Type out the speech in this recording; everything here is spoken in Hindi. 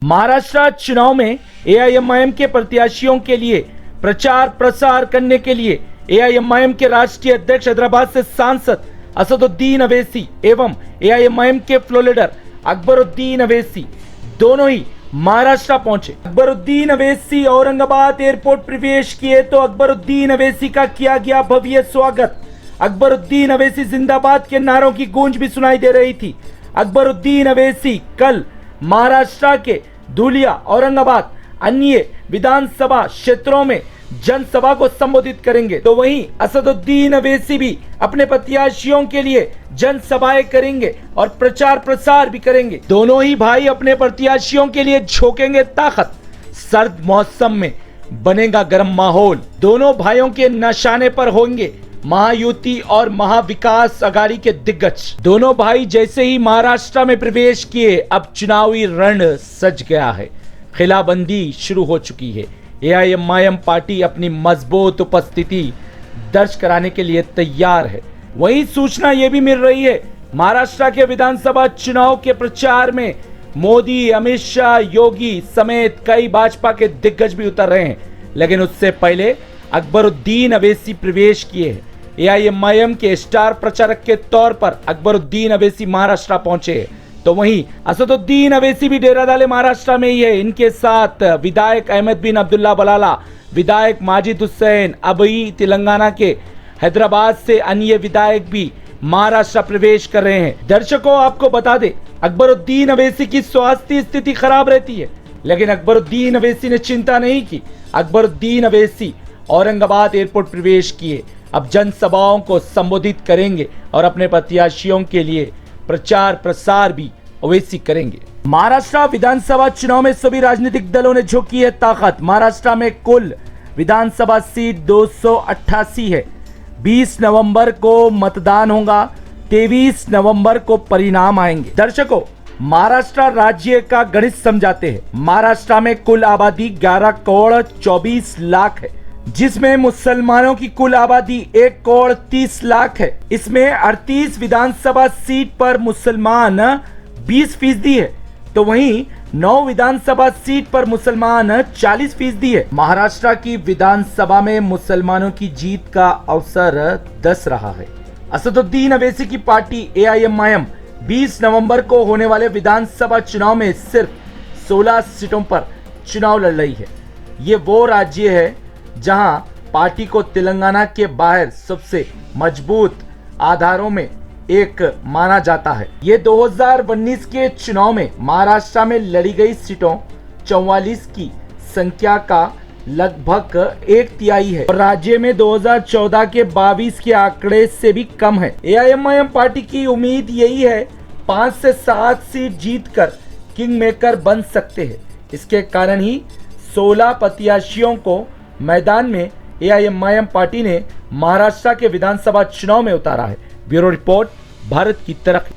महाराष्ट्र चुनाव में एआईएमआईएम के प्रत्याशियों के लिए प्रचार प्रसार करने के लिए एआईएमआईएम के राष्ट्रीय अध्यक्ष हैदराबाद से सांसद असदुद्दीन अवैसी एवं एआईएमआईएम के फ्लोर लीडर अकबरुद्दीन अवैसी दोनों ही महाराष्ट्र पहुंचे। अकबरुद्दीन अवैसी औरंगाबाद एयरपोर्ट प्रवेश किए तो अकबरुद्दीन अवैसी का किया गया भव्य स्वागत। अकबरुद्दीन अवैसी जिंदाबाद के नारों की गूंज भी सुनाई दे रही थी। अकबरुद्दीन अवैसी कल महाराष्ट्र के धुलिया, औरंगाबाद, अन्य विधानसभा क्षेत्रों में जनसभा को संबोधित करेंगे, तो वहीं असदुद्दीन अवैसी भी अपने प्रत्याशियों के लिए जनसभाएं करेंगे और प्रचार प्रसार भी करेंगे। दोनों ही भाई अपने प्रत्याशियों के लिए झोंकेंगे ताकत। सर्द मौसम में बनेगा गर्म माहौल। दोनों भाइयों के निशाने पर होंगे महायुति और महाविकास आघाड़ी के दिग्गज। दोनों भाई जैसे ही महाराष्ट्र में प्रवेश किए, अब चुनावी रण सज गया है। खिलाबंदी शुरू हो चुकी है। एआईएमआईएम पार्टी अपनी मजबूत उपस्थिति दर्ज कराने के लिए तैयार है। वहीं सूचना यह भी मिल रही है महाराष्ट्र के विधानसभा चुनाव के प्रचार में मोदी, अमित शाह, योगी समेत कई भाजपा के दिग्गज भी उतर रहे हैं। लेकिन उससे पहले अकबरुद्दीन अवैसी प्रवेश किए हैं। एआईएमआईएम के स्टार प्रचारक के तौर पर अकबरुद्दीन अवैसी महाराष्ट्र पहुंचे हैं, तो वहीं असदुद्दीन अवैसी भी डेरा डाले महाराष्ट्र में ही है। इनके साथ विधायक अहमद बिन अब्दुल्ला बलाला, विधायक माजिद हुसैन, अभी तेलंगाना के हैदराबाद से अन्य विधायक भी महाराष्ट्र प्रवेश कर रहे हैं। दर्शकों, आपको बता दें, अकबरुद्दीन अवैसी की स्वास्थ्य स्थिति खराब रहती है, लेकिन अकबरुद्दीन अवैसी ने चिंता नहीं की। अकबरुद्दीन अवैसी औरंगाबाद एयरपोर्ट प्रवेश किए, अब जनसभाओं को संबोधित करेंगे और अपने प्रत्याशियों के लिए प्रचार प्रसार भी अवैसी करेंगे। महाराष्ट्र विधानसभा चुनाव में सभी राजनीतिक दलों ने झोंकी है ताकत। महाराष्ट्र में कुल विधानसभा सीट 288 है। 20 नवंबर को मतदान होगा, 23 नवंबर को परिणाम आएंगे। दर्शकों, महाराष्ट्र राज्य का गणित समझाते हैं। महाराष्ट्र में कुल आबादी 11 करोड़ 24 लाख है, जिसमें मुसलमानों की कुल आबादी 1 करोड़ 30 लाख है। इसमें 38 विधानसभा सीट पर मुसलमान 20% है, तो वहीं 9 विधानसभा सीट पर मुसलमान 40% है। महाराष्ट्र की विधानसभा में मुसलमानों की जीत का अवसर 10 रहा है। असदुद्दीन अवैसी की पार्टी एआईएमआईएम 20 नवंबर को होने वाले विधानसभा चुनाव में सिर्फ 16 सीटों पर चुनाव लड़ रही है। ये वो राज्य है जहां पार्टी को तेलंगाना के बाहर सबसे मजबूत आधारों में एक माना जाता है। ये 2019 के चुनाव में महाराष्ट्र में लड़ी गई सीटों 44 की संख्या का लगभग 1/3 है और राज्य में 2014 के 22 के आंकड़े से भी कम है। एआईएमआईएम पार्टी की उम्मीद यही है 5 से 7 सीट जीतकर किंग मेकर बन सकते हैं। इसके कारण ही 16 प्रत्याशियों को मैदान में एआईएमआईएम पार्टी ने महाराष्ट्र के विधानसभा चुनाव में उतारा है। ब्यूरो रिपोर्ट, भारत की तरक्की।